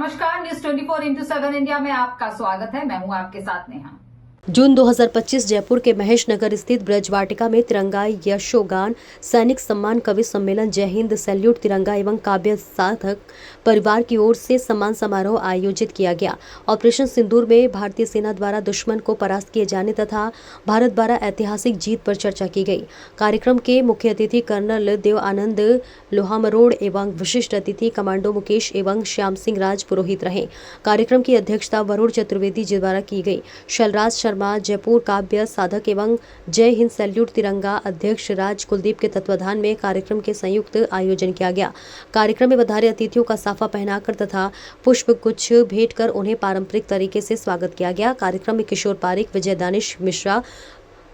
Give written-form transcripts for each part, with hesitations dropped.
नमस्कार, news 24x7 India में आपका स्वागत है। मैं हूं आपके साथ नेहा। जून 2025 जयपुर के महेश नगर स्थित ब्रज वाटिका में तिरंगा यशोगान सैनिक सम्मान कवि सम्मेलन जय हिंद सैल्यूट तिरंगा एवं काव्य साधक परिवार की ओर से सम्मान समारोह आयोजित किया गया। ऑपरेशन सिंदूर में भारतीय सेना द्वारा दुश्मन को परास्त किए जाने तथा भारत द्वारा ऐतिहासिक जीत पर चर्चा की गई। कार्यक्रम के मुख्य अतिथि कर्नल देव आनंद लोहामरोड़ एवं विशिष्ट अतिथि कमांडो मुकेश एवं श्याम सिंह राज पुरोहित रहे। कार्यक्रम की अध्यक्षता वरुण चतुर्वेदी जी द्वारा की गई। शैलराज शर्मा जयपुर काव्य साधक एवं जय हिंद सैल्यूट तिरंगा अध्यक्ष राज कुलदीप के तत्वाधान में कार्यक्रम के संयुक्त आयोजन किया गया। कार्यक्रम में पधारे अतिथियों का साफा पहनाकर तथा पुष्प गुच्छ भेंट कर उन्हें पारंपरिक तरीके से स्वागत किया गया। कार्यक्रम में किशोर पारिक, विजय दानिश मिश्रा,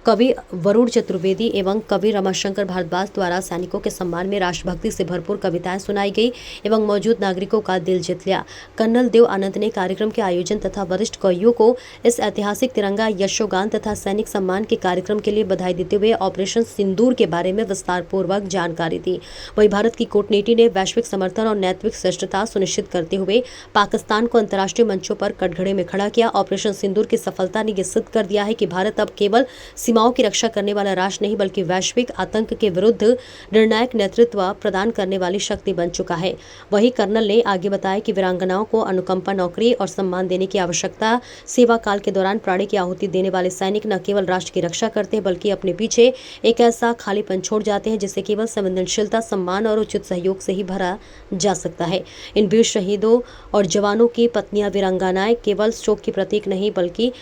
कवि वरुण चतुर्वेदी एवं कवि रमाशंकर भारद्वाज द्वारा सैनिकों के सम्मान में राष्ट्रभक्ति से भरपूर कविताएं सुनाई गई एवं मौजूद नागरिकों का दिल जीत लिया। कर्नल देव आनंद ने कार्यक्रम के आयोजन तथा वरिष्ठ कवियों को इस ऐतिहासिक तिरंगा यशोगान तथा सैनिक सम्मान के कार्यक्रम के लिए बधाई देते हुए ऑपरेशन सिंदूर के बारे में विस्तार पूर्वक जानकारी दी। वहीं भारत की कूटनीति ने वैश्विक समर्थन और नैतिक श्रेष्ठता सुनिश्चित करते हुए पाकिस्तान को अंतर्राष्ट्रीय मंचों पर कटघरे में खड़ा किया। ऑपरेशन सिंदूर की सफलता ने यह सिद्ध कर दिया है कि भारत अब केवल सीमाओं की रक्षा करने वाला राष्ट्र नहीं बल्कि वैश्विक आतंक के विरुद्ध निर्णायक नेतृत्व प्रदान करने वाली शक्ति बन चुका है। वहीं कर्नल ने आगे बताया कि वीरांगनाओं को अनुकंपा, नौकरी और सम्मान देने की आवश्यकता। सेवा काल के दौरान प्राणी की आहुति देने वाले सैनिक न केवल राष्ट्र की रक्षा करते हैं बल्कि अपने पीछे एक ऐसा खालीपन छोड़ जाते हैं जिसे केवल संवेदनशीलता, सम्मान और उचित सहयोग से ही भरा जा सकता है। इन वीर शहीदों और जवानों की पत्नियां वीरांगनाएं केवल शोक की प्रतीक नहीं बल्कि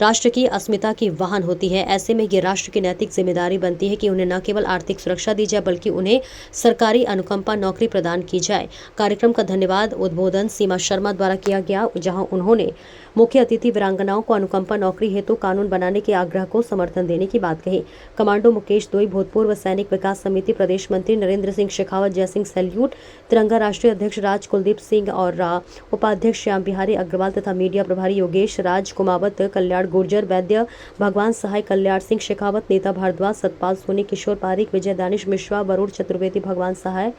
राष्ट्र की अस्मिता की वाहन होती है। ऐसे में ये राष्ट्र की नैतिक जिम्मेदारी बनती है कि उन्हें न केवल आर्थिक सुरक्षा दी जाए बल्कि उन्हें सरकारी अनुकंपा, नौकरी प्रदान की जाए। कार्यक्रम का धन्यवाद उद्बोधन सीमा शर्मा द्वारा किया गया, जहां उन्होंने मुख्य अतिथि वीरांगनाओं को अनुकंपा, नौकरी हेतु कानून बनाने के आग्रह को समर्थन देने की बात कही। कमांडो मुकेश दोई, भूतपूर्व सैनिक विकास समिति प्रदेश मंत्री नरेंद्र सिंह शेखावत, जय सिंह सैल्यूट तिरंगा राष्ट्रीय अध्यक्ष राज कुलदीप सिंह और उपाध्यक्ष श्याम बिहारी अग्रवाल तथा मीडिया प्रभारी योगेश राज कुमावत, कल्याण गुर्जर, वैद्य भगवान सहाय, कल्याण सिंह शेखावत, नेता भारद्वाज, सतपाल सोनी, किशोर पारिक, विजय दानिश मिश्रा, वरुण चतुर्वेदी, भगवान सहाय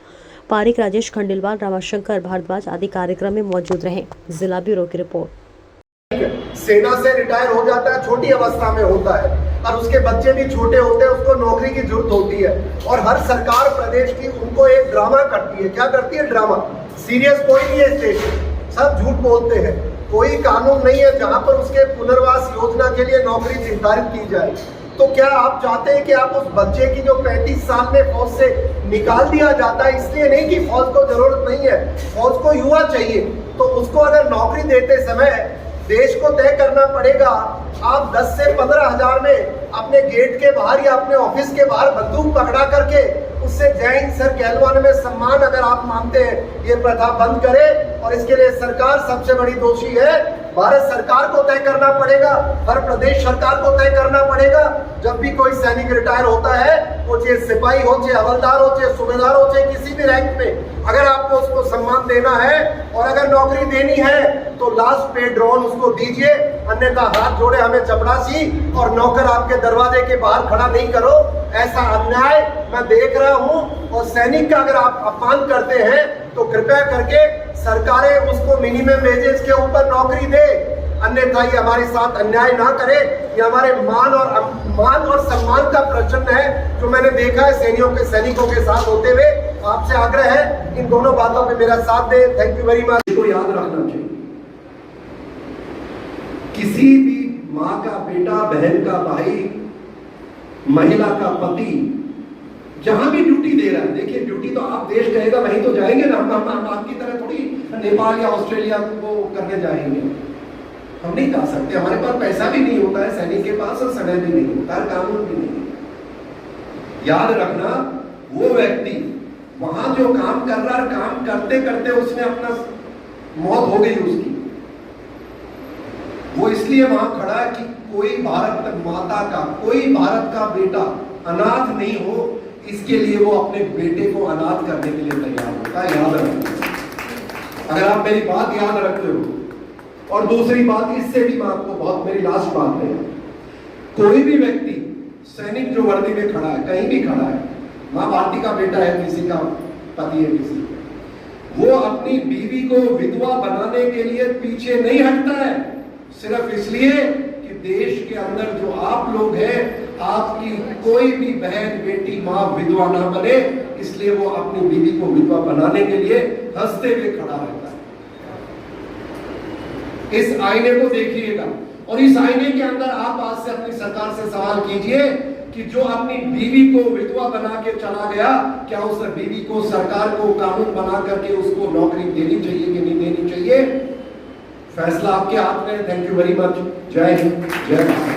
पारिक, राजेश खंडेलवाल, रमाशंकर भारद्वाज आदि कार्यक्रम में मौजूद रहे। जिला ब्यूरो की रिपोर्ट। सेना से रिटायर हो जाता है, छोटी अवस्था में होता है और उसके बच्चे भी छोटे होते हैं, उसको नौकरी की जरूरत होती है और हर सरकार प्रदेश की उनको एक ड्रामा करती है। क्या करती है? ड्रामा। सीरियस कोई नहीं है स्टेट, सब झूठ बोलते हैं। कोई कानून नहीं है जहां पर उसके पुनर्वास योजना के लिए नौकरी निर्धारित की जाए। तो क्या आप चाहते हैं कि आप उस बच्चे की जो 35 साल में फौज से निकाल दिया जाता है, इसलिए नहीं कि फौज को जरूरत नहीं है, फौज को युवा चाहिए, तो उसको अगर नौकरी देते समय देश को तय करना पड़ेगा आप 10 से 15 हजार में अपने गेट के बाहर या अपने ऑफिस के बाहर बंदूक पकड़ा करके उससे जय हिंद सर कहलवाने में सम्मान अगर आप मानते हैं, ये प्रथा बंद करें। और इसके लिए सरकार सबसे बड़ी दोषी है। भारत सरकार को तय करना पड़ेगा, हर प्रदेश सरकार को तय करना पड़ेगा। जब भी कोई सैनिक रिटायर होता है, वो चाहे सिपाही हो, चाहे हवलदार हो, चाहे सूबेदार हो, चाहे किसी भी रैंक पे, अगर आपको उसको सम्मान देना है और अगर नौकरी देनी है तो लास्ट पे ड्रोन उसको दीजिए, अन्यथा हाथ जोड़े हमें चपरासी और नौकर आपके दरवाजे के बाहर खड़ा नहीं करो। ऐसा अन्याय मैं देख रहा हूं और सैनिक का अगर आप अपमान करते हैं तो कृपया करके सरकारें उसको मिनिमम वेजेस के ऊपर नौकरी दे, अन्यथा ये हमारे साथ अन्याय ना करे। ये हमारे मान और सम्मान का प्रश्न है जो मैंने देखा है सैनिकों के साथ होते हुए। आपसे आग्रह है इन दोनों बातों पे मेरा साथ दे। Thank you very much. को याद रखना चाहिए, किसी भी माँ का बेटा, बहन का भाई, महिला का पति जहां भी ड्यूटी दे रहा है, देखिए ड्यूटी तो आप देश कहेगा वहीं तो जाएंगे ना, हम आपकी तरह थोड़ी नेपाल या ऑस्ट्रेलिया को करने जाएंगे। हम नहीं जा सकते, हमारे पास पैसा भी नहीं होता है सैनिक के पास और समय भी नहीं होता है, कानून भी नहीं। याद रखना, वो व्यक्ति वहां जो काम कर रहा है, काम करते करते उसने अपना मौत हो गई उसकी, वो इसलिए वहां खड़ा है कि कोई भारत माता का, कोई भारत का बेटा अनाथ नहीं हो, इसके लिए वो अपने बेटे को अनाथ करने के लिए तैयार होता है। याद रखना, अगर आप मेरी बात याद रखते हो। और दूसरी बात, इससे भी मैं आपको बहुत, मेरी लास्ट बात है, कोई भी व्यक्ति सैनिक जो वर्दी में खड़ा है, कहीं भी खड़ा है, मां भारती का बेटा है, किसी का पति है, किसी वो अपनी बीवी को विधवा बनाने के लिए पीछे नहीं हटता है, सिर्फ इसलिए कि देश के अंदर जो आप लोग हैं, आपकी कोई भी बहन बेटी मां विधवा ना बने, इसलिए वो अपनी बीवी को विधवा बनाने के लिए हंसते हुए खड़ा रहता है। इस आईने को देखिएगा और इस आईने के अंदर आप आज से अपनी सरकार से सवाल कीजिए कि जो अपनी बीवी को विधवा बना के चला गया, क्या उस बीवी को सरकार को कानून बना करके उसको नौकरी देनी चाहिए कि नहीं देनी चाहिए? फैसला आपके हाथ में है। Thank you very much. जय हिंद, जय भारत।